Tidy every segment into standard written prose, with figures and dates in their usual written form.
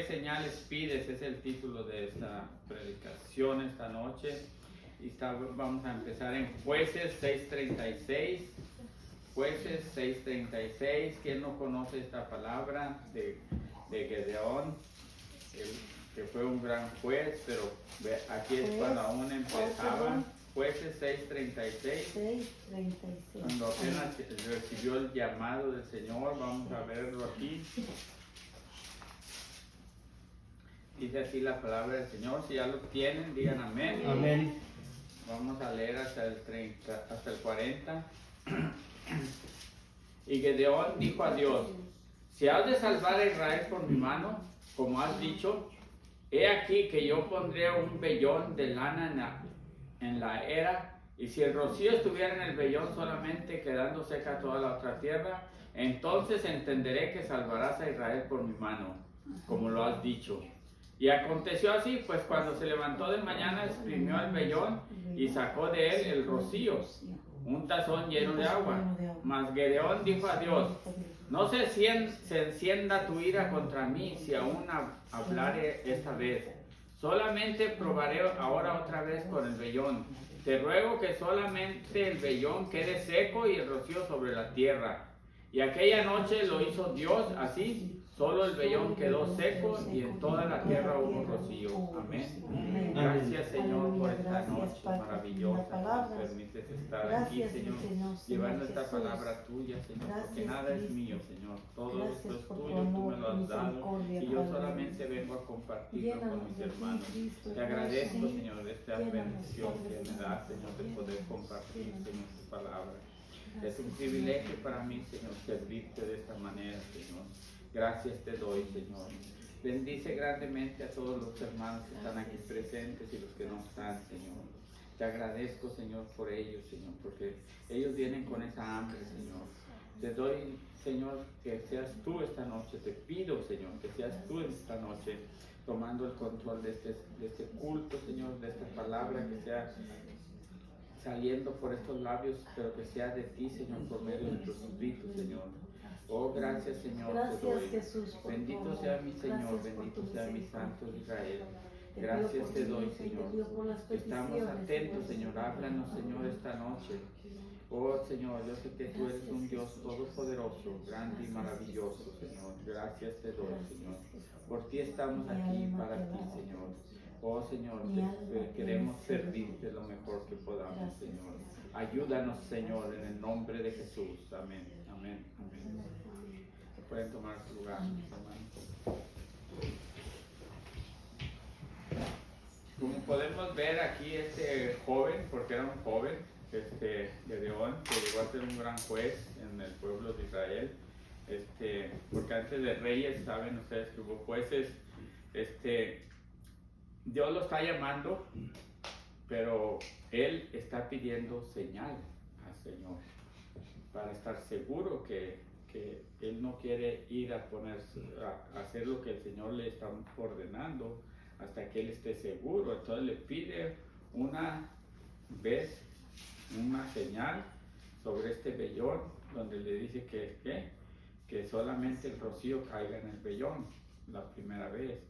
señales pides? Es el título de esta predicación esta noche. Y vamos a empezar en Jueces 6:36. Jueces 6:36. ¿Quién no conoce esta palabra de Gedeón? Que fue un gran juez, pero aquí es cuando aún empezaba. Jueces 6:36. Cuando apenas recibió el llamado del Señor, vamos a verlo aquí. Dice así la palabra del Señor. Si ya lo tienen, digan amén. Amén. Vamos a leer hasta el 30, hasta el 40. Y Gedeón dijo a Dios: si has de salvar a Israel por mi mano, como has dicho, he aquí que yo pondré un vellón de lana en la era, y si el rocío estuviera en el vellón solamente, quedando seca toda la otra tierra, entonces entenderé que salvarás a Israel por mi mano, como lo has dicho. Y aconteció así, pues cuando se levantó de mañana, exprimió el vellón y sacó de él el rocío, un tazón lleno de agua. Mas Gedeón dijo a Dios: no se encienda tu ira contra mí si aún hablare esta vez. Solamente probaré ahora otra vez con el vellón. Te ruego que solamente el vellón quede seco y el rocío sobre la tierra. Y aquella noche lo hizo Dios así. Solo el vellón quedó seco y en toda la tierra hubo rocío. Amén. Gracias, Señor, por esta noche maravillosa que nos permites estar aquí, Señor, llevando esta palabra tuya, Señor, porque nada es mío, Señor. Todo esto es tuyo, tú me lo has dado y yo solamente vengo a compartirlo con mis hermanos. Te agradezco, Señor, de esta bendición que me das, Señor, de poder compartir, Señor, tu palabra. Es un privilegio para mí, Señor, servirte de esta manera, Señor. Gracias te doy, Señor. Bendice grandemente a todos los hermanos que están aquí presentes y los que no están, Señor. Te agradezco, Señor, por ellos, Señor, porque ellos vienen con esa hambre, Señor. Te doy, Señor, que seas tú esta noche. Te pido, Señor, que seas tú esta noche tomando el control de este culto, Señor, de esta palabra, que sea saliendo por estos labios, pero que sea de ti, Señor, por medio de tu Espíritu, Señor. Oh, gracias, Señor. Gracias, Jesús. Bendito sea mi Señor, bendito sea mi Santo Israel. Gracias te doy, Señor. Estamos atentos, Señor. Háblanos, Señor, esta noche. Oh, Señor, yo sé que tú eres un Dios todopoderoso, grande y maravilloso, Señor. Gracias te doy, Señor. Por ti estamos aquí, para ti, Señor. Oh, Señor, queremos servirte lo mejor que podamos, Señor. Ayúdanos, Señor, en el nombre de Jesús. Amén. Amén. Amén. Pueden tomar su lugar, mis hermanos. Como podemos ver aquí, este joven, porque era un joven, Gedeón, que llegó a ser un gran juez en el pueblo de Israel, porque antes de reyes, saben ustedes que hubo jueces, Dios lo está llamando, pero él está pidiendo señal al Señor, para estar seguro que él no quiere ir a hacer lo que el Señor le está ordenando hasta que él esté seguro. Entonces le pide una vez una señal sobre este vellón, donde le dice que solamente el rocío caiga en el vellón la primera vez.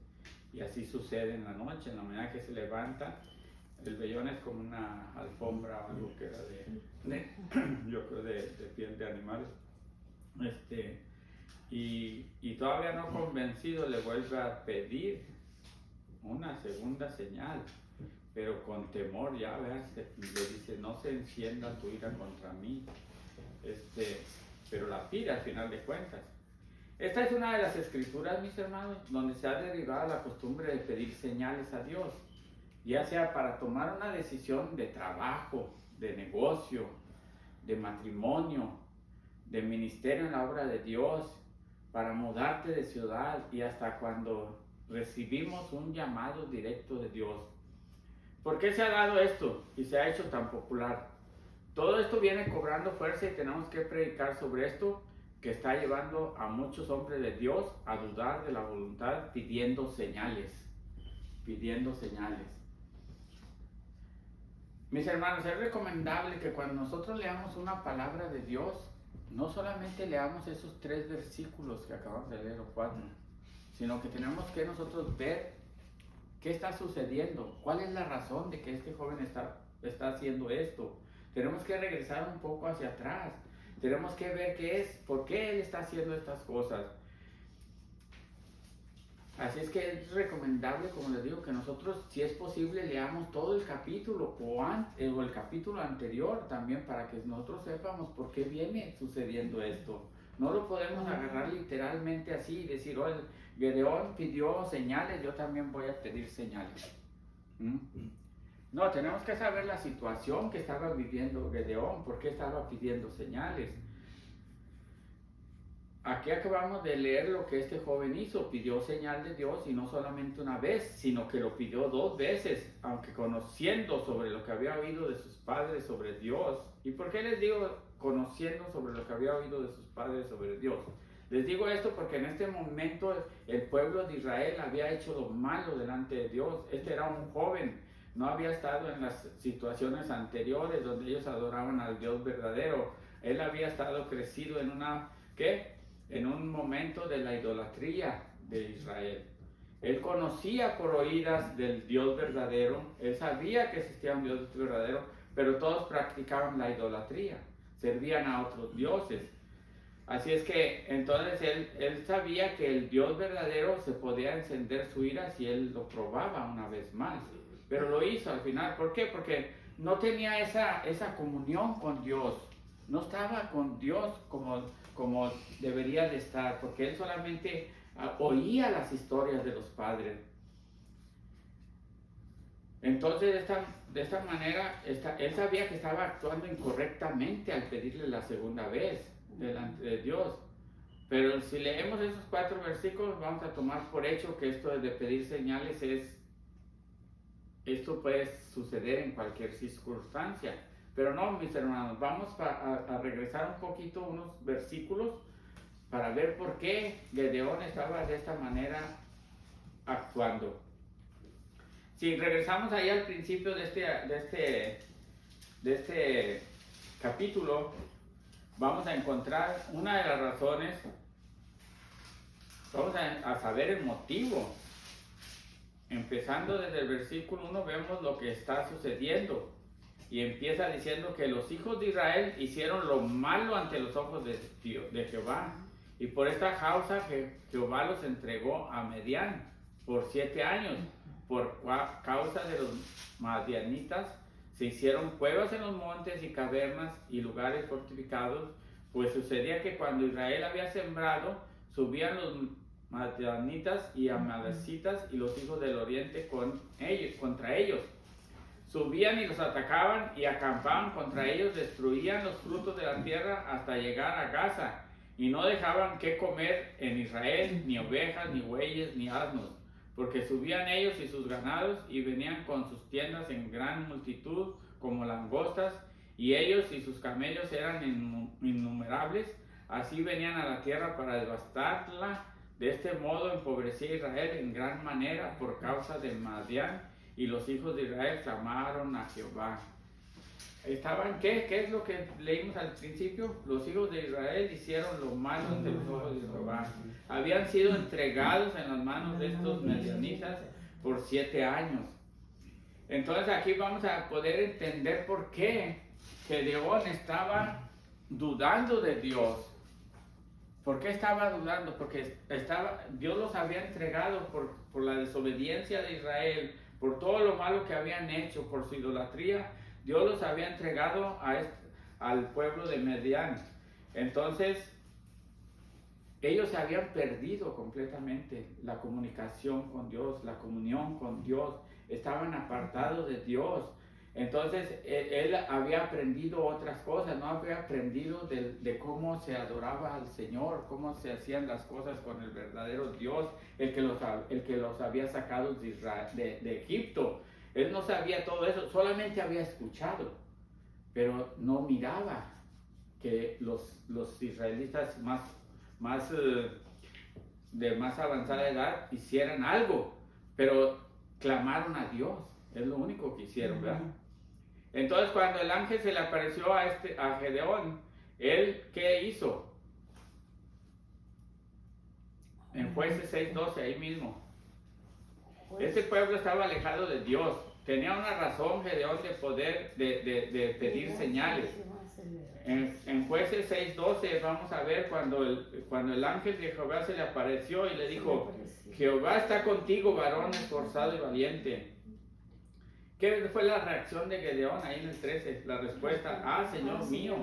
Y así sucede en la noche. En la mañana que se levanta, el vellón es como una alfombra o algo que era yo creo de piel de animales. Y todavía no convencido, le vuelve a pedir una segunda señal, pero con temor, ya veas, le dice: no se encienda tu ira contra mí, pero la pide al final de cuentas. Esta es una de las escrituras, mis hermanos, donde se ha derivado la costumbre de pedir señales a Dios, ya sea para tomar una decisión de trabajo, de negocio, de matrimonio, de ministerio en la obra de Dios, para mudarte de ciudad, y hasta cuando recibimos un llamado directo de Dios. ¿Por qué se ha dado esto y se ha hecho tan popular? Todo esto viene cobrando fuerza y tenemos que predicar sobre esto, que está llevando a muchos hombres de Dios a dudar de la voluntad, pidiendo señales. Pidiendo señales. Mis hermanos, es recomendable que cuando nosotros leamos una palabra de Dios, no solamente leamos esos 3 versículos que acabamos de leer o 4, sino que tenemos que nosotros ver qué está sucediendo, cuál es la razón de que este joven está haciendo esto. Tenemos que regresar un poco hacia atrás, tenemos que ver por qué él está haciendo estas cosas. Así es que es recomendable, como les digo, que nosotros, si es posible, leamos todo el capítulo o el capítulo anterior también, para que nosotros sepamos por qué viene sucediendo esto. No lo podemos agarrar literalmente así y decir, oh, Gedeón pidió señales, yo también voy a pedir señales. No, tenemos que saber la situación que estaba viviendo Gedeón, por qué estaba pidiendo señales. Aquí acabamos de leer lo que este joven hizo, pidió señal de Dios, y no solamente una vez, sino que lo pidió 2 veces, aunque conociendo sobre lo que había oído de sus padres sobre Dios. ¿Y por qué les digo conociendo sobre lo que había oído de sus padres sobre Dios? Les digo esto porque en este momento el pueblo de Israel había hecho lo malo delante de Dios. Este era un joven, no había estado en las situaciones anteriores donde ellos adoraban al Dios verdadero. Él había estado crecido en en un momento de la idolatría de Israel. Él conocía por oídas del Dios verdadero, él sabía que existía un Dios verdadero, pero todos practicaban la idolatría, servían a otros dioses. Así es que entonces él sabía que el Dios verdadero se podía encender su ira si él lo probaba una vez más, pero lo hizo al final. ¿Por qué? Porque no tenía esa comunión con Dios, no estaba con Dios como debería de estar, porque él solamente oía las historias de los padres. Entonces de esta manera él sabía que estaba actuando incorrectamente al pedirle la segunda vez delante de Dios. Pero si leemos esos 4 versículos, vamos a tomar por hecho que esto de pedir señales esto puede suceder en cualquier circunstancia. Pero no, mis hermanos, vamos a regresar un poquito unos versículos para ver por qué Gedeón estaba de esta manera actuando. Si regresamos ahí al principio de este capítulo, vamos a encontrar una de las razones, vamos a saber el motivo. Empezando desde el versículo 1 vemos lo que está sucediendo. Y empieza diciendo que los hijos de Israel hicieron lo malo ante los ojos de Jehová. Y por esta causa Jehová los entregó a Madián por 7 años. Por causa de los madianitas se hicieron cuevas en los montes y cavernas y lugares fortificados. Pues sucedía que cuando Israel había sembrado, subían los madianitas y amalecitas y los hijos del oriente contra ellos. Subían y los atacaban y acampaban contra ellos, destruían los frutos de la tierra hasta llegar a Gaza, y no dejaban que comer en Israel ni ovejas, ni bueyes, ni asnos, porque subían ellos y sus ganados y venían con sus tiendas en gran multitud como langostas, y ellos y sus camellos eran innumerables. Así venían a la tierra para devastarla. De este modo empobrecía a Israel en gran manera por causa de Madián. Y los hijos de Israel clamaron a Jehová. ¿Estaban qué? ¿Qué es lo que leímos al principio? Los hijos de Israel hicieron lo malo ante los ojos de Jehová. Habían sido entregados en las manos de estos madianitas por 7 años. Entonces aquí vamos a poder entender por qué Gedeón estaba dudando de Dios. ¿Por qué estaba dudando? Porque Dios los había entregado por la desobediencia de Israel, por todo lo malo que habían hecho, por su idolatría. Dios los había entregado al pueblo de Madián. Entonces, ellos se habían perdido completamente la comunicación con Dios, la comunión con Dios. Estaban apartados de Dios. Entonces, él había aprendido otras cosas, no había aprendido de cómo se adoraba al Señor, cómo se hacían las cosas con el verdadero Dios, el que los había sacado de Egipto. Él no sabía todo eso, solamente había escuchado, pero no miraba que los israelitas de más avanzada edad hicieran algo, pero clamaron a Dios, es lo único que hicieron, ¿verdad? Entonces cuando el ángel se le apareció a Gedeón, ¿él qué hizo? en Jueces 6:12, ahí mismo. Este pueblo estaba alejado de Dios. Tenía una razón Gedeón de poder, de pedir señales. En Jueces 6:12 vamos a ver cuando el ángel de Jehová se le apareció y le dijo: Jehová está contigo, varón esforzado y valiente. ¿Qué fue la reacción de Gedeón ahí en el 13? La respuesta: Señor mío,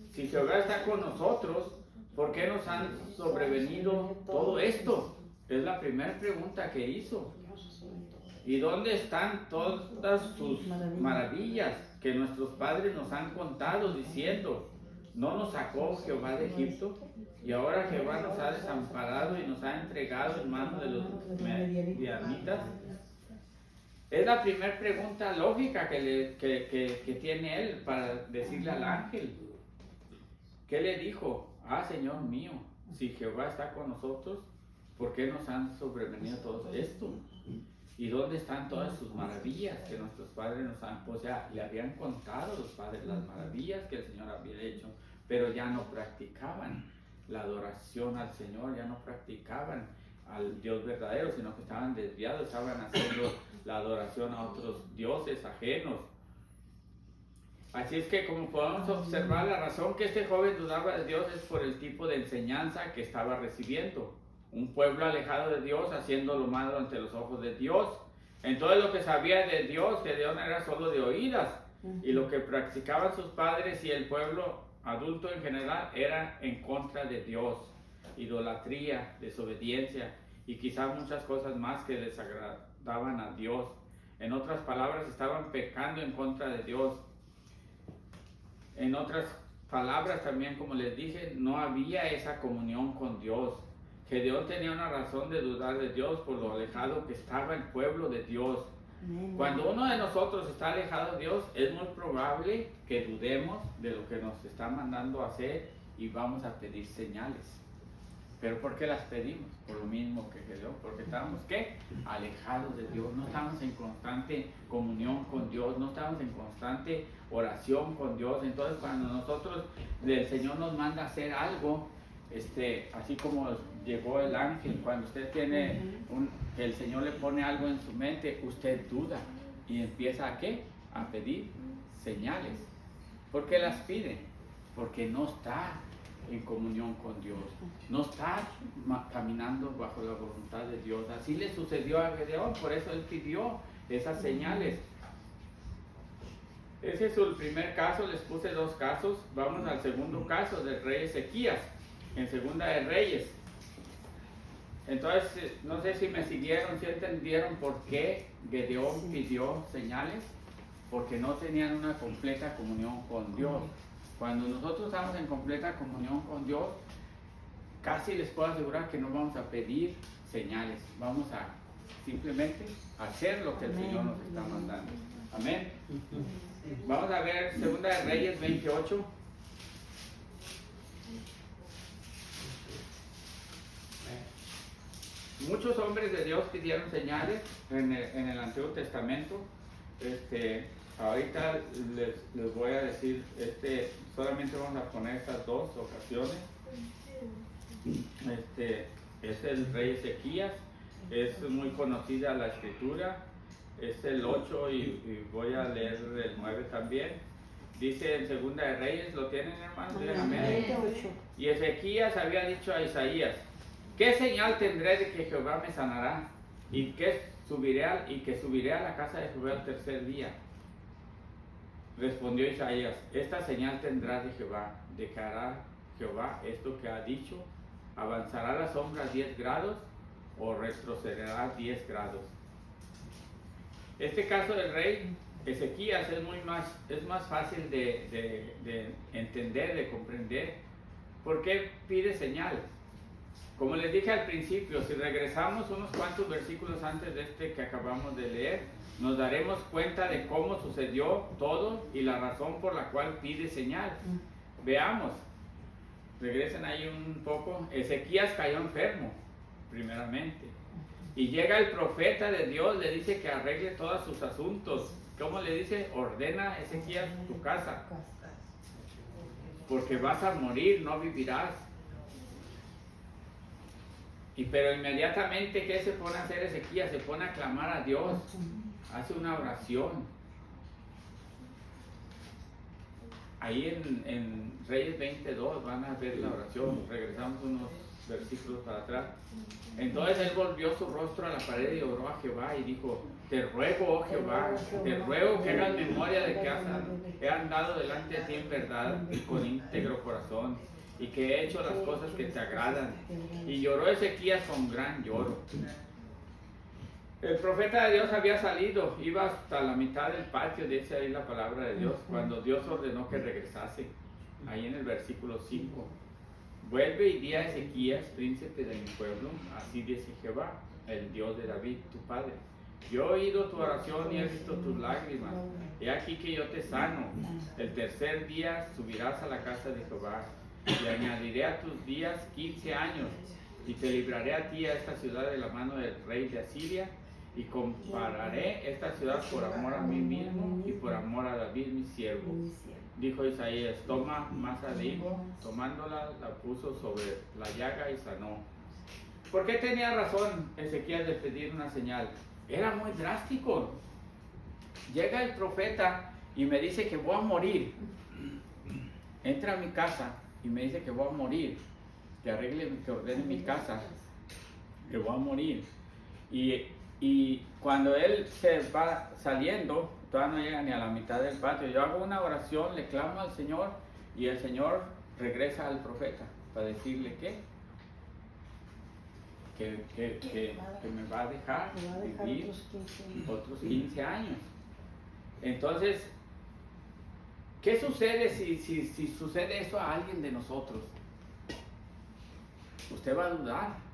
si Jehová está con nosotros, ¿por qué nos han sobrevenido todo esto? Es la primera pregunta que hizo. ¿Y dónde están todas sus maravillas que nuestros padres nos han contado diciendo: ¿no nos sacó Jehová de Egipto? Y ahora Jehová nos ha desamparado y nos ha entregado en manos de los medianitas. Es la primera pregunta lógica que tiene él para decirle al ángel. ¿Qué le dijo? Señor mío, si Jehová está con nosotros, ¿por qué nos han sobrevenido todo esto? ¿Y dónde están todas sus maravillas que nuestros padres nos han... O sea, le habían contado a los padres las maravillas que el Señor había hecho, pero ya no practicaban la adoración al Señor, ya no practicaban al Dios verdadero, sino que estaban desviados, estaban haciendo la adoración a otros dioses ajenos. Así es que, como podemos observar, la razón que este joven dudaba de Dios es por el tipo de enseñanza que estaba recibiendo. Un pueblo alejado de Dios, haciendo lo malo ante los ojos de Dios. Entonces lo que sabía de Dios, Gedeón, era solo de oídas. Y lo que practicaban sus padres y el pueblo adulto en general era en contra de Dios. Idolatría, desobediencia y quizás muchas cosas más que desagradaban a Dios. En otras palabras, estaban pecando en contra de Dios. En otras palabras también, como les dije, no había esa comunión con Dios. Gedeón tenía una razón de dudar de Dios por lo alejado que estaba el pueblo de Dios. Cuando uno de nosotros está alejado de Dios, es muy probable que dudemos de lo que nos está mandando a hacer y vamos a pedir señales. ¿Pero por qué las pedimos? Por lo mismo que Gedeón, porque estamos, ¿qué? Alejados de Dios, no estamos en constante comunión con Dios, no estamos en constante oración con Dios. Entonces, cuando nosotros, el Señor nos manda a hacer algo, así como llegó el ángel, cuando usted tiene el Señor le pone algo en su mente, usted duda y empieza ¿a qué? A pedir señales. ¿Por qué las pide? Porque no está en comunión con Dios, no está caminando bajo la voluntad de Dios. Así le sucedió a Gedeón, por eso él pidió esas señales. Ese es el primer caso, les puse dos casos. Vamos al segundo caso del rey Ezequías, en Segunda de Reyes. Entonces, no sé si me siguieron, si entendieron por qué Gedeón pidió señales, porque no tenían una completa comunión con Dios. Cuando nosotros estamos en completa comunión con Dios, casi les puedo asegurar que no vamos a pedir señales, vamos a simplemente hacer lo que el Señor nos está mandando. Amén. Vamos a ver Segunda de Reyes 28. Muchos hombres de Dios pidieron señales en el Antiguo Testamento. Ahorita les voy a decir, solamente vamos a poner estas dos ocasiones. Es el rey Ezequías, es muy conocida la escritura, es el 8 y voy a leer el 9 también. Dice en Segunda de Reyes, ¿lo tienen, hermanos? Amén. Y Ezequías había dicho a Isaías: ¿qué señal tendré de que Jehová me sanará? Y que subiré a la casa de Jehová el tercer día. Respondió Isaías: esta señal tendrás de Jehová, de que hará Jehová esto que ha dicho. ¿Avanzará la sombra 10 grados o retrocederá 10 grados? Este caso del rey Ezequías es más fácil de entender, de comprender. ¿Por qué pide señal? Como les dije al principio, si regresamos unos cuantos versículos antes de que acabamos de leer, nos daremos cuenta de cómo sucedió todo y la razón por la cual pide señal. Veamos, regresen ahí un poco. Ezequías cayó enfermo, primeramente. Y llega el profeta de Dios, le dice que arregle todos sus asuntos. ¿Cómo le dice? Ordena, Ezequías, tu casa, porque vas a morir, no vivirás. Pero inmediatamente, ¿qué se pone a hacer Ezequías? Se pone a clamar a Dios, hace una oración. Ahí en Reyes 22 van a ver la oración. Regresamos unos versículos para atrás. Entonces él volvió su rostro a la pared y oró a Jehová y dijo: te ruego, oh Jehová, te ruego que hagas memoria de que he andado delante de ti en verdad y con íntegro corazón, y que he hecho las cosas que te agradan. Y lloró Ezequías con gran lloro. El profeta de Dios había salido, iba hasta la mitad del patio, dice ahí la palabra de Dios, cuando Dios ordenó que regresase. Ahí en el versículo 5. Vuelve y di a Ezequías, príncipe de mi pueblo, así dice Jehová, el Dios de David, tu padre. Yo he oído tu oración y he visto tus lágrimas. He aquí que yo te sano. El tercer día subirás a la casa de Jehová, y añadiré a tus días 15 años, y te libraré a ti y a esta ciudad de la mano del rey de Asiria, y compararé esta ciudad por amor a mí mismo y por amor a David mi siervo. Dijo Isaías: toma masa de higo. Tomándola, la puso sobre la llaga y sanó. ¿Por qué tenía razón Ezequías de pedir una señal? Era muy drástico. Llega el profeta y me dice que voy a morir. Entra a mi casa y me dice que voy a morir, que arregle, que ordene mi casa, que voy a morir. Y cuando él se va saliendo, todavía no llega ni a la mitad del patio, yo hago una oración, le clamo al Señor, y el Señor regresa al profeta para decirle que me va a dejar vivir otros 15 años. Entonces, ¿qué sucede si sucede eso a alguien de nosotros? Usted va a dudar.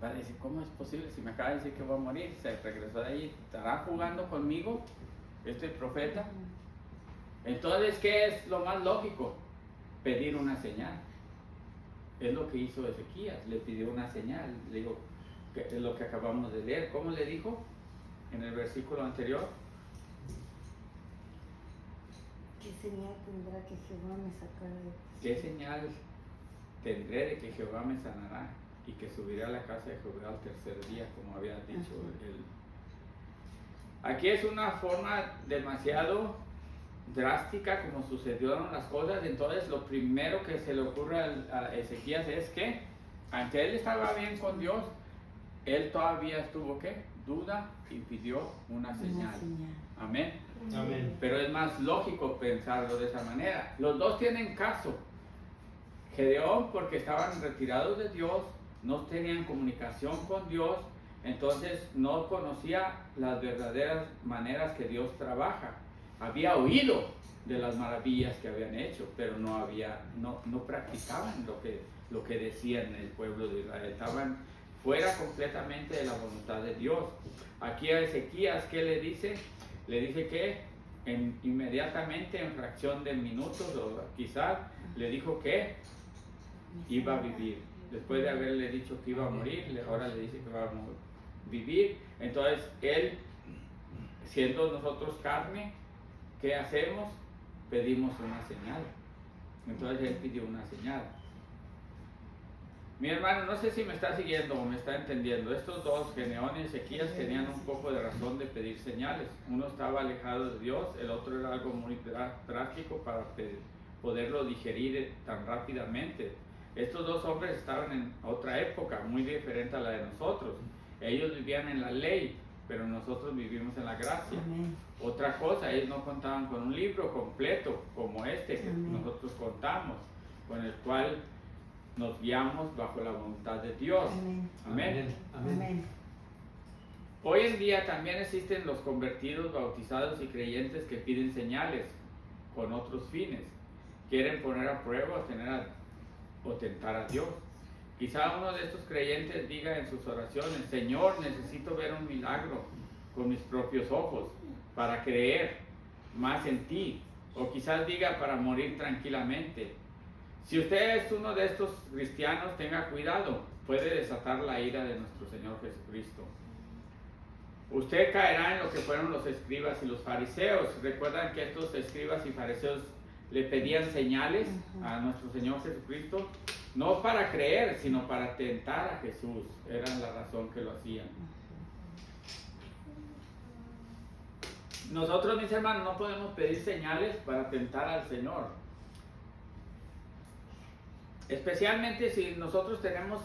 Va a decir: ¿cómo es posible? Si me acaba de decir que voy a morir, se regresó de ahí, ¿estará jugando conmigo este profeta? Entonces, ¿qué es lo más lógico? Pedir una señal. Es lo que hizo Ezequías, le pidió una señal. Le digo, que es lo que acabamos de leer. ¿Cómo le dijo en el versículo anterior? ¿Qué señal tendrá que Jehová me sacará de ti? ¿Qué señal tendré de que Jehová me sanará y que subiré a la casa de Jehová al tercer día, como había dicho él? Aquí es una forma demasiado drástica como sucedieron las cosas. Entonces lo primero que se le ocurre a Ezequías es que, aunque él estaba bien con Dios, él todavía estuvo, ¿qué? Duda, y pidió una señal. Amén. Amén. Pero es más lógico pensarlo de esa manera. Los dos tienen caso. Gedeón, porque estaban retirados de Dios, no tenían comunicación con Dios, entonces no conocía las verdaderas maneras que Dios trabaja. Había oído de las maravillas que habían hecho, pero no practicaban lo que decían el pueblo de Israel. Estaban fuera completamente de la voluntad de Dios. Aquí a Ezequías, ¿qué le dice? Le dice que inmediatamente, en fracción de minutos, o quizás, le dijo que iba a vivir. Después de haberle dicho que iba a morir, ahora le dice que va a vivir. Entonces, él, siendo nosotros carne, ¿qué hacemos? Pedimos una señal. Entonces, él pidió una señal. Mi hermano, no sé si me está siguiendo o me está entendiendo. Estos dos, Gedeón y Ezequías, tenían un poco de razón de pedir señales. Uno estaba alejado de Dios, el otro era algo muy drástico para poderlo digerir tan rápidamente. Estos dos hombres estaban en otra época, muy diferente a la de nosotros. Ellos vivían en la ley, pero nosotros vivimos en la gracia. Amén. Otra cosa, ellos no contaban con un libro completo como este que nosotros contamos, con el cual nos guiamos bajo la voluntad de Dios. Amén. Amén. Amén. Hoy en día también existen los convertidos, bautizados y creyentes que piden señales con otros fines. Quieren poner a prueba o tentar a Dios. Quizá uno de estos creyentes diga en sus oraciones: Señor, necesito ver un milagro con mis propios ojos para creer más en ti. O quizás diga para morir tranquilamente. Si usted es uno de estos cristianos, tenga cuidado, puede desatar la ira de nuestro Señor Jesucristo. Usted caerá en lo que fueron los escribas y los fariseos. Recuerdan que estos escribas y fariseos le pedían señales a nuestro Señor Jesucristo. No para creer, sino para tentar a Jesús. Era la razón que lo hacían. Nosotros, mis hermanos, no podemos pedir señales para tentar al Señor. Especialmente si nosotros tenemos,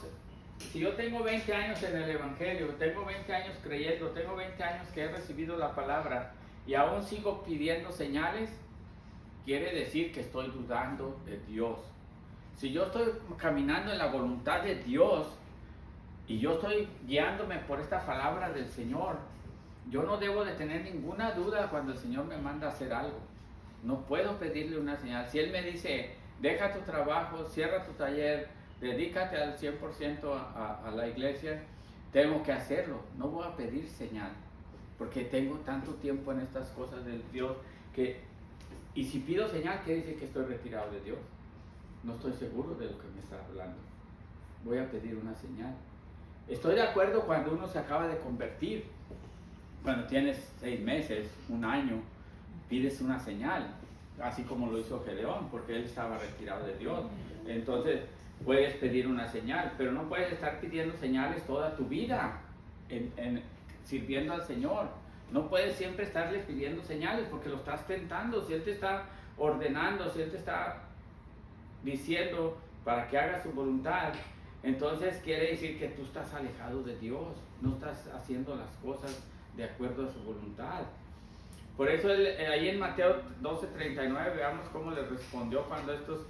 si yo tengo 20 años en el Evangelio, tengo 20 años creyendo, tengo 20 años que he recibido la palabra y aún sigo pidiendo señales, quiere decir que estoy dudando de Dios. Si yo estoy caminando en la voluntad de Dios y yo estoy guiándome por esta palabra del Señor, yo no debo de tener ninguna duda cuando el Señor me manda a hacer algo. No puedo pedirle una señal. Si Él me dice, deja tu trabajo, cierra tu taller, dedícate al 100% a la iglesia, tengo que hacerlo. No voy a pedir señal, porque tengo tanto tiempo en estas cosas de Dios que... Y si pido señal, quiere decir que estoy retirado de Dios. No estoy seguro de lo que me está hablando. Voy a pedir una señal. Estoy de acuerdo cuando uno se acaba de convertir. Cuando tienes 6 meses, 1 año, pides una señal. Así como lo hizo Gedeón, porque él estaba retirado de Dios. Entonces, puedes pedir una señal, pero no puedes estar pidiendo señales toda tu vida sirviendo al Señor. No puedes siempre estarle pidiendo señales porque lo estás tentando. Si Él te está ordenando, si Él te está diciendo para que hagas su voluntad, entonces quiere decir que tú estás alejado de Dios, no estás haciendo las cosas de acuerdo a su voluntad. Por eso ahí en Mateo 12:39 veamos cómo le respondió cuando estos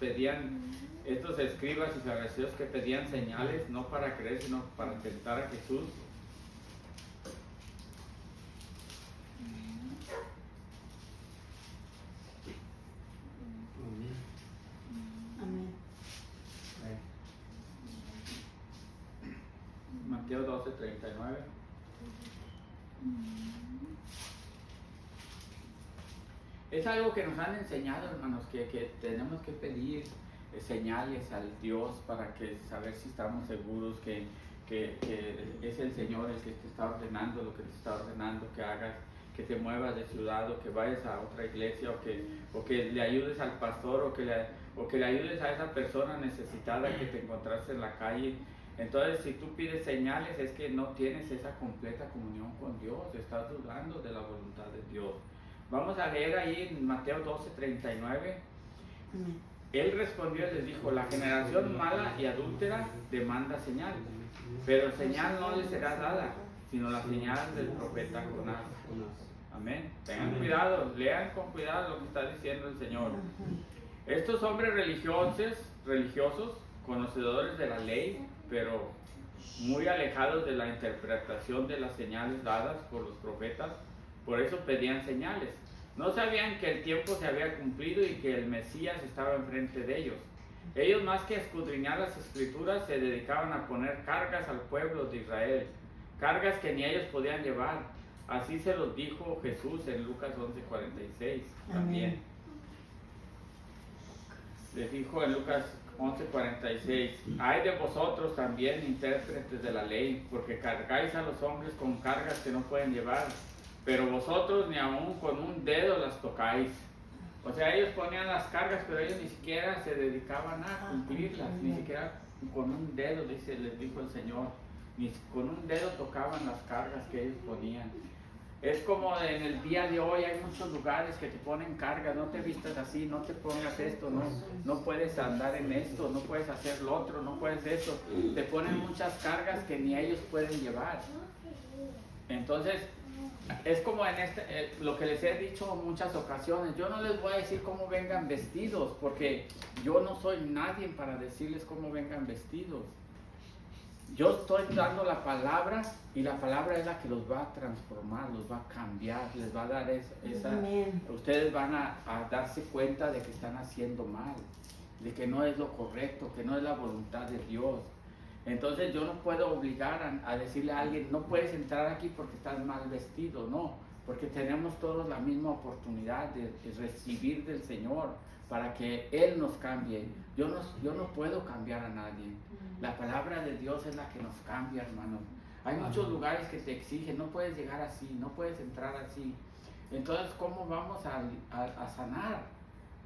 escribas y fariseos que pedían señales, no para creer, sino para tentar a Jesús. Amén. Mateo 12:39. Es algo que nos han enseñado, hermanos, que tenemos que pedir señales al Dios para que saber si estamos seguros que es el Señor el que te está ordenando lo que te está ordenando que hagas, que te muevas de ciudad o que vayas a otra iglesia o que le ayudes al pastor o que le ayudes a esa persona necesitada que te encontraste en la calle. Entonces, si tú pides señales es que no tienes esa completa comunión con Dios, estás dudando de la voluntad de Dios. Vamos a leer ahí en Mateo 12:39. Él respondió y les dijo, la generación mala y adúltera demanda señal, pero señal no les será dada, sino la señal del profeta Jonás. Amén. Tengan cuidado, lean con cuidado lo que está diciendo el Señor. Estos hombres religiosos, conocedores de la ley, pero muy alejados de la interpretación de las señales dadas por los profetas, por eso pedían señales. No sabían que el tiempo se había cumplido y que el Mesías estaba enfrente de ellos. Ellos, más que escudriñar las escrituras, se dedicaban a poner cargas al pueblo de Israel, cargas que ni ellos podían llevar. Así se los dijo Jesús en Lucas 11:46 también. Les dijo en Lucas 11:46, hay de vosotros también intérpretes de la ley, porque cargáis a los hombres con cargas que no pueden llevar, pero vosotros ni aun con un dedo las tocáis. O sea, ellos ponían las cargas, pero ellos ni siquiera se dedicaban a cumplirlas, ni siquiera con un dedo, les dijo el Señor, ni con un dedo tocaban las cargas que ellos ponían. Es como en el día de hoy hay muchos lugares que te ponen cargas, no te vistas así, no te pongas esto, no puedes andar en esto, no puedes hacer lo otro, no puedes eso. Te ponen muchas cargas que ni ellos pueden llevar. Entonces, es como en lo que les he dicho en muchas ocasiones, yo no les voy a decir cómo vengan vestidos, porque yo no soy nadie para decirles cómo vengan vestidos. Yo estoy dando la palabra y la palabra es la que los va a transformar, los va a cambiar, les va a dar ustedes van a darse cuenta de que están haciendo mal, de que no es lo correcto, que no es la voluntad de Dios. Entonces yo no puedo obligar a decirle a alguien, no puedes entrar aquí porque estás mal vestido, no, porque tenemos todos la misma oportunidad de recibir del Señor para que Él nos cambie. Yo no puedo cambiar a nadie. La palabra de Dios es la que nos cambia, hermano. Hay muchos lugares que te exigen, no puedes llegar así, no puedes entrar así. Entonces, ¿cómo vamos a sanar?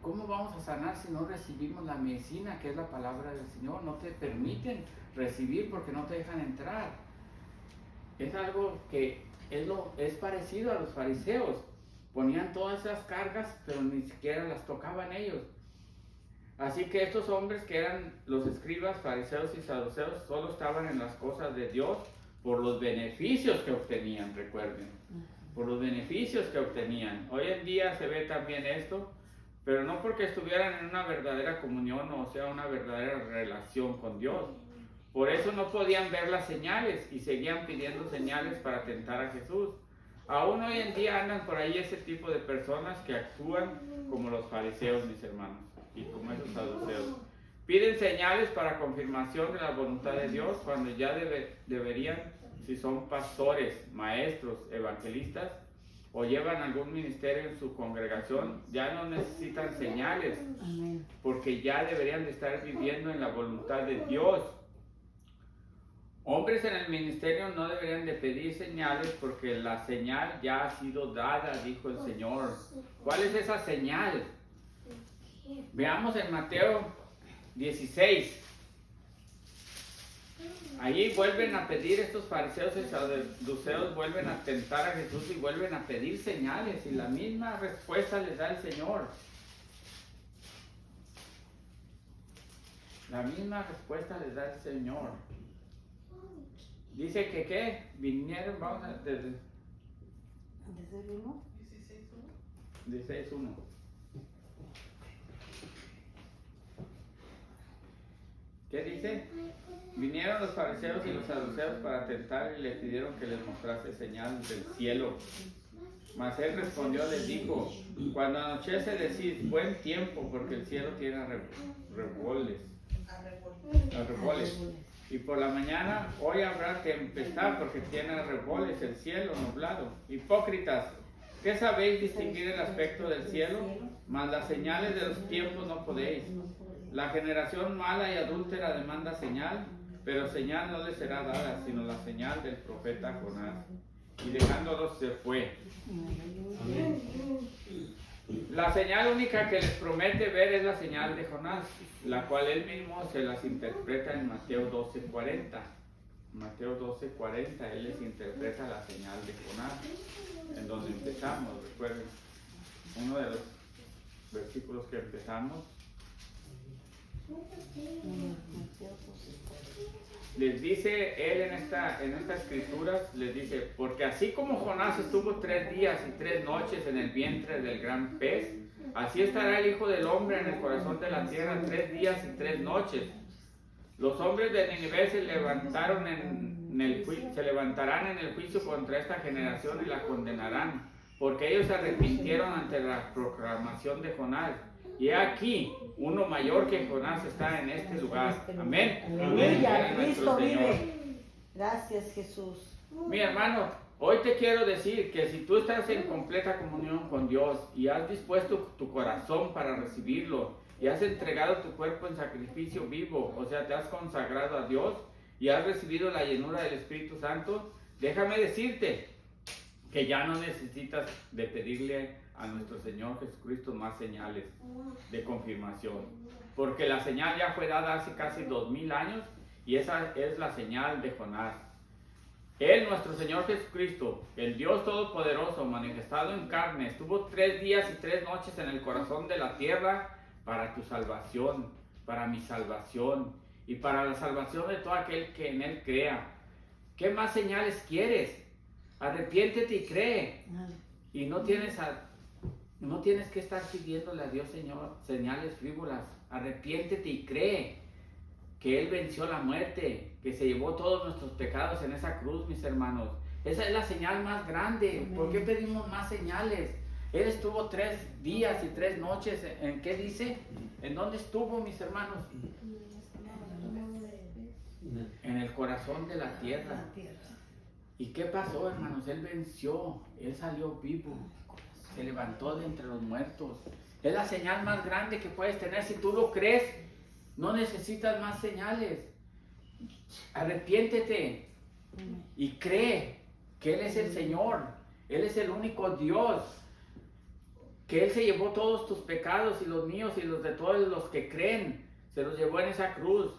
¿cómo vamos a sanar si no recibimos la medicina que es la palabra del Señor? No te permiten recibir porque no te dejan entrar. Es algo que es parecido a los fariseos. Ponían todas esas cargas, pero ni siquiera las tocaban ellos. Así que estos hombres que eran los escribas, fariseos y saduceos, solo estaban en las cosas de Dios por los beneficios que obtenían, recuerden. Por los beneficios que obtenían. Hoy en día se ve también esto, pero no porque estuvieran en una verdadera comunión, o sea, una verdadera relación con Dios. Por eso no podían ver las señales y seguían pidiendo señales para tentar a Jesús. Aún hoy en día andan por ahí ese tipo de personas que actúan como los fariseos, mis hermanos, y como esos saduceos. Piden señales para confirmación de la voluntad de Dios cuando ya deberían, si son pastores, maestros, evangelistas o llevan algún ministerio en su congregación, ya no necesitan señales, porque ya deberían de estar viviendo en la voluntad de Dios. Hombres en el ministerio no deberían de pedir señales porque la señal ya ha sido dada, dijo el Señor. ¿Cuál es esa señal? Veamos en Mateo 16. Allí vuelven a pedir estos fariseos y saduceos, vuelven a tentar a Jesús y vuelven a pedir señales, y la misma respuesta les da el Señor. La misma respuesta les da el Señor. Dice que ¿qué? Vinieron, vamos a... ¿Desde 16.1. ¿Qué dice? Vinieron los fariseos y los saduceos para tentar y le pidieron que les mostrase señal del cielo. Mas él respondió, les dijo, cuando anochece decís, buen tiempo, porque el cielo tiene arreboles. Y por la mañana, hoy habrá tempestad, porque tiene arreboles el cielo nublado. Hipócritas, ¿qué sabéis distinguir el aspecto del cielo? Mas las señales de los tiempos no podéis. La generación mala y adúltera demanda señal, pero señal no le será dada, sino la señal del profeta Jonás. Y dejándolos se fue. La señal única que les promete ver es la señal de Jonás, la cual él mismo se las interpreta en Mateo 12:40. Mateo 12:40, él les interpreta la señal de Jonás, en donde empezamos, recuerden, uno de los versículos que empezamos. Les dice él en esta escritura, les dice, porque así como Jonás estuvo 3 días y 3 noches en el vientre del gran pez, así estará el Hijo del Hombre en el corazón de la tierra 3 días y 3 noches. Los hombres de Nínive se levantarán en el juicio contra esta generación y la condenarán, porque ellos se arrepintieron ante la proclamación de Jonás. Y aquí, uno mayor que Jonás está en este lugar. Amén. Aleluya, Cristo vive. Gracias, Jesús. Mi hermano, hoy te quiero decir que si tú estás en completa comunión con Dios y has dispuesto tu corazón para recibirlo y has entregado tu cuerpo en sacrificio vivo, o sea, te has consagrado a Dios y has recibido la llenura del Espíritu Santo, déjame decirte que ya no necesitas de pedirle a nuestro Señor Jesucristo más señales de confirmación, porque la señal ya fue dada hace casi 2000 años y esa es la señal de Jonás. Él, nuestro Señor Jesucristo, el Dios Todopoderoso manifestado en carne, estuvo 3 días y 3 noches en el corazón de la tierra para tu salvación, para mi salvación y para la salvación de todo aquel que en Él crea. ¿Qué más señales quieres? Arrepiéntete y cree. Y no tienes que estar pidiéndole a Dios, Señor, señales frívolas. Arrepiéntete y cree que Él venció la muerte, que se llevó todos nuestros pecados en esa cruz, mis hermanos. Esa es la señal más grande. ¿Por qué pedimos más señales? Él estuvo 3 días y 3 noches. ¿En qué dice? ¿En dónde estuvo, mis hermanos? En el corazón de la tierra. ¿Y qué pasó, hermanos? Él venció, Él salió vivo, se levantó de entre los muertos. Es la señal más grande que puedes tener. Si tú lo crees, no necesitas más señales. Arrepiéntete y cree que Él es el Señor, Él es el único Dios. que Él se llevó todos tus pecados y los míos y los de todos los que creen. Se los llevó en esa cruz.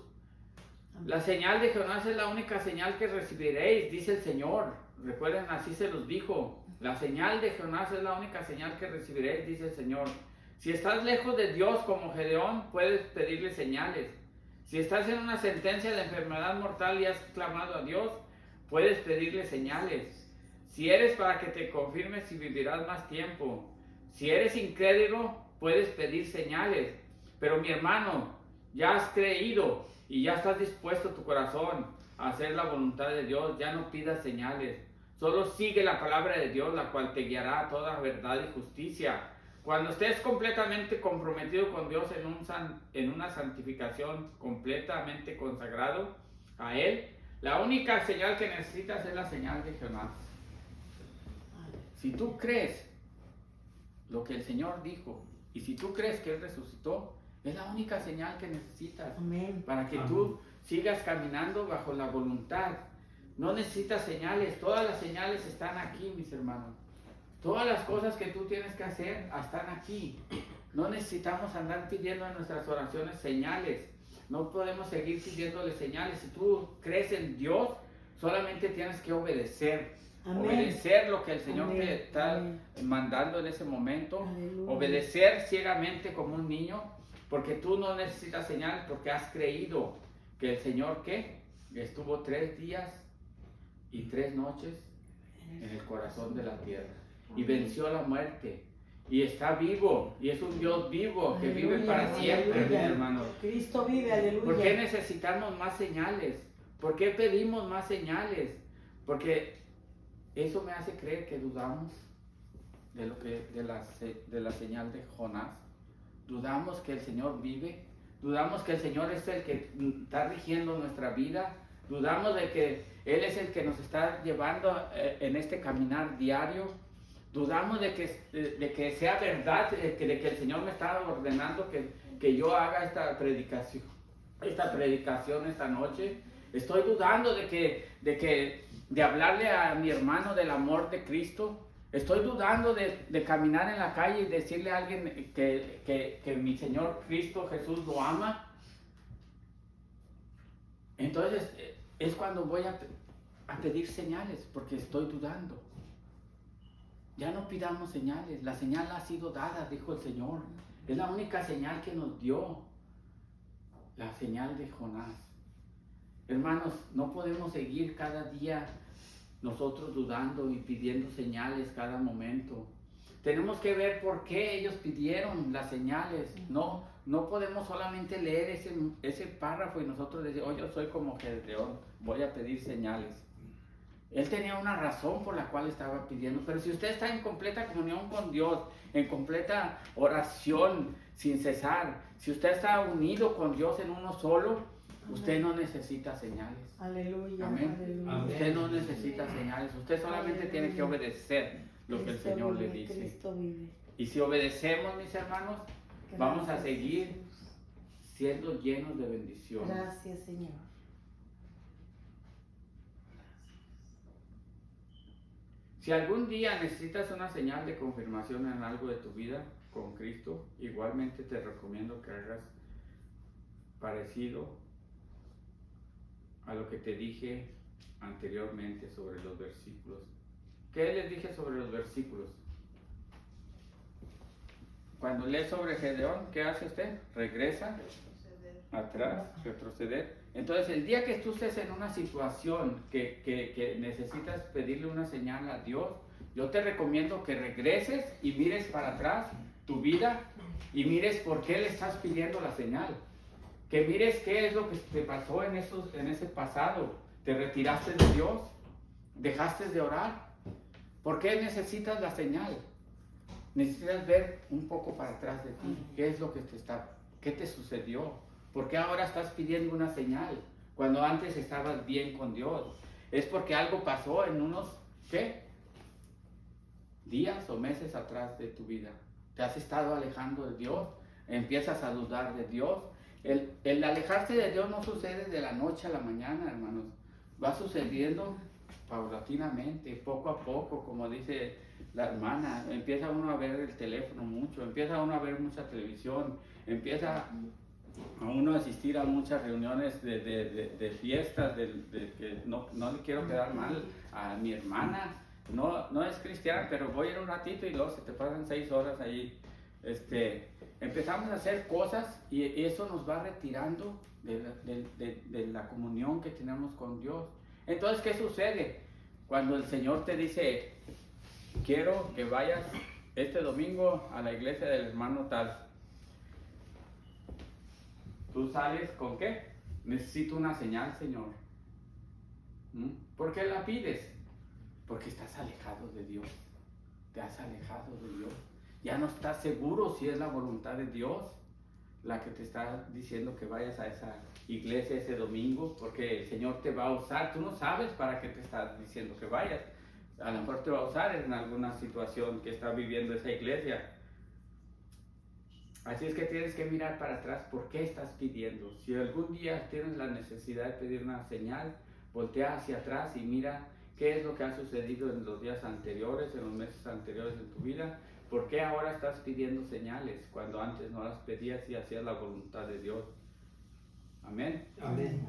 La señal de Jonás es la única señal que recibiréis, dice el Señor. Recuerden, así se los dijo. La señal de Jonás es la única señal que recibiréis, dice el Señor. Si estás lejos de Dios como Gedeón, puedes pedirle señales. Si estás en una sentencia de enfermedad mortal y has clamado a Dios, puedes pedirle señales. Si eres para que te confirmes si vivirás más tiempo. Si eres incrédulo, puedes pedir señales. Pero mi hermano, ya has creído y ya estás dispuesto tu corazón a hacer la voluntad de Dios. Ya no pidas señales. Solo sigue la palabra de Dios, la cual te guiará a toda verdad y justicia. Cuando estés completamente comprometido con Dios en una santificación completamente consagrado a Él, la única señal que necesitas es la señal de Jonás. Si tú crees lo que el Señor dijo y si tú crees que Él resucitó, es la única señal que necesitas. Amén. Para que tú sigas caminando bajo la voluntad. No necesitas señales, todas las señales están aquí, mis hermanos. Todas las cosas que tú tienes que hacer están aquí. No necesitamos andar pidiendo en nuestras oraciones señales. No podemos seguir pidiéndole señales. Si tú crees en Dios, solamente tienes que obedecer. Amén. Obedecer lo que el Señor Amén. te está Amén. mandando en ese momento. Aleluya. Obedecer ciegamente como un niño, porque tú no necesitas señales, porque has creído que el Señor, ¿qué? Estuvo 3 días y 3 noches en el corazón de la tierra y venció la muerte y está vivo y es un Dios vivo que vive Aleluya, para siempre, mis aleluya. hermanos. Cristo vive, aleluya. ¿Por qué necesitamos más señales? ¿Por qué pedimos más señales? Porque eso me hace creer que dudamos de la señal de Jonás. Dudamos que el Señor vive. Dudamos que el Señor es el que está rigiendo nuestra vida. Dudamos de que Él es el que nos está llevando en este caminar diario. Dudamos de que sea verdad, de que el Señor me está ordenando que yo haga esta predicación esta noche. Estoy dudando de hablarle a mi hermano del amor de Cristo. Estoy dudando de caminar en la calle y decirle a alguien que mi Señor Cristo Jesús lo ama. Entonces es cuando voy a pedir señales, porque estoy dudando. Ya no pidamos señales, la señal ha sido dada, dijo el Señor. Es la única señal que nos dio, la señal de Jonás. Hermanos, no podemos seguir cada día nosotros dudando y pidiendo señales cada momento. Tenemos que ver por qué ellos pidieron las señales. No podemos solamente leer ese párrafo y nosotros decir, oh, yo soy como Gedeón, voy a pedir señales. Él tenía una razón por la cual estaba pidiendo. Pero si usted está en completa comunión con Dios, en completa oración sin cesar, si usted está unido con Dios en uno solo, usted no necesita señales. Aleluya. Amén. Aleluya. Usted no necesita señales. Usted solamente tiene que obedecer lo que el Cristo Señor le vive, dice. Cristo vive. Y si obedecemos, mis hermanos, vamos a Gracias, seguir Jesús. siendo llenos de bendición. Gracias, Señor. Si algún día necesitas una señal de confirmación en algo de tu vida con Cristo, igualmente te recomiendo que hagas parecido a lo que te dije anteriormente sobre los versículos. ¿Qué les dije sobre los versículos? Cuando lee sobre Gedeón, ¿qué hace usted? Regresa atrás, retroceder. Entonces, el día que tú estés en una situación que necesitas pedirle una señal a Dios, yo te recomiendo que regreses y mires para atrás tu vida y mires por qué le estás pidiendo la señal. Que mires qué es lo que te pasó en ese pasado. ¿Te retiraste de Dios? ¿Dejaste de orar? ¿Por qué necesitas la señal? Necesitas ver un poco para atrás de ti. ¿Qué es lo que qué te sucedió? ¿Por qué ahora estás pidiendo una señal cuando antes estabas bien con Dios? Es porque algo pasó en unos, ¿qué? Días o meses atrás de tu vida. Te has estado alejando de Dios, empiezas a dudar de Dios. El alejarse de Dios no sucede de la noche a la mañana, hermanos. Va sucediendo paulatinamente, poco a poco, como dice la hermana. Empieza uno a ver el teléfono mucho, empieza uno a ver mucha televisión, empieza a uno a asistir a muchas reuniones de fiestas, que no le quiero quedar mal a mi hermana, no es cristiana, pero voy a ir un ratito y luego se te pasan 6 horas ahí. Empezamos a hacer cosas y eso nos va retirando de la comunión que tenemos con Dios. Entonces, ¿qué sucede? Cuando el Señor te dice, quiero que vayas este domingo a la iglesia del hermano tal, ¿tú sales con qué? Necesito una señal, Señor. ¿Por qué la pides? Porque estás alejado de Dios. Te has alejado de Dios. Ya no estás seguro si es la voluntad de Dios la que te está diciendo que vayas a esa iglesia ese domingo, porque el Señor te va a usar. Tú no sabes para qué te está diciendo que vayas. A lo mejor te va a usar en alguna situación que está viviendo esa iglesia. Así es que tienes que mirar para atrás por qué estás pidiendo. Si algún día tienes la necesidad de pedir una señal, voltea hacia atrás y mira qué es lo que ha sucedido en los días anteriores, en los meses anteriores de tu vida. ¿Por qué ahora estás pidiendo señales cuando antes no las pedías y hacías la voluntad de Dios? Amén. Amén.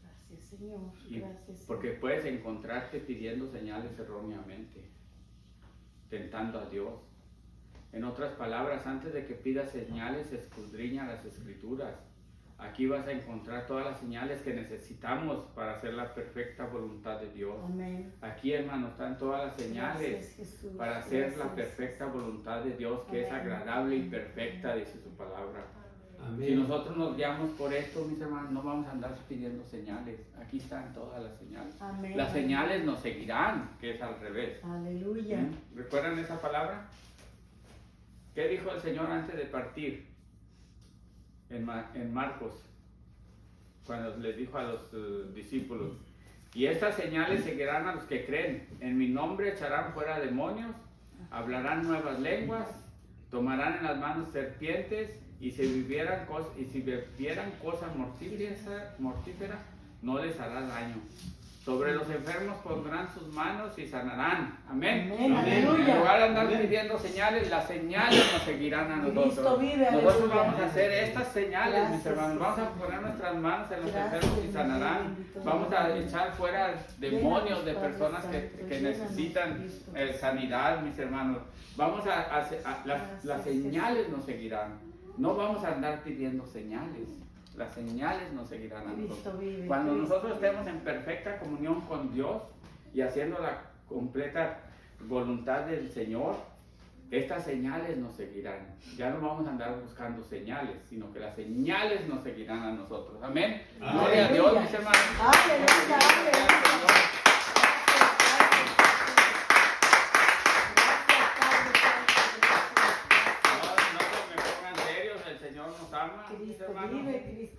Gracias, Señor. Y Gracias. porque puedes encontrarte pidiendo señales erróneamente, tentando a Dios. En otras palabras, antes de que pidas señales, escudriña las Escrituras. Aquí vas a encontrar todas las señales que necesitamos para hacer la perfecta voluntad de Dios. Amén. Aquí, hermano, están todas las señales Gracias, Jesús. para hacer la Gracias. perfecta voluntad de Dios, que es Amén. agradable y perfecta, dice su palabra. Amén. Si nosotros nos guiamos por esto, mis hermanos, no vamos a andar pidiendo señales. Aquí están todas las señales. Amén. Las señales nos seguirán, que es al revés. Aleluya. ¿Recuerdan esa palabra? ¿Qué dijo el Señor antes de partir? En Marcos, cuando les dijo a los discípulos, y estas señales seguirán a los que creen. En mi nombre echarán fuera demonios, hablarán nuevas lenguas, tomarán en las manos serpientes, y si bebieran cosas mortíferas, no les hará daño. Sobre los enfermos pondrán sus manos y sanarán. Amén. Amén, En aleluya. lugar de andar Amén. pidiendo señales, las señales nos seguirán a nosotros. Cristo vive, Nosotros aleluya. vamos a hacer estas señales, mis Gracias, hermanos. Vamos a Jesús. poner nuestras manos en los Gracias, enfermos y mi sanarán. bendito Vamos a Dios. echar fuera demonios de Padre personas Santo, que llénanos, necesitan Cristo. sanidad, mis hermanos. Vamos las Gracias, señales nos seguirán. No vamos a andar pidiendo señales. Las señales nos seguirán a Cristo nosotros. vive, Cuando Cristo nosotros vive. estemos en perfecta comunión con Dios y haciendo la completa voluntad del Señor, estas señales nos seguirán. Ya no vamos a andar buscando señales, sino que las señales nos seguirán a nosotros. Amén. Amén. Gloria a Dios, Aleluya. mis hermanos. Aleluya, aleluya. No se me pongan serios, el Señor nos ama, mis Cristo hermanos. vive, Cristo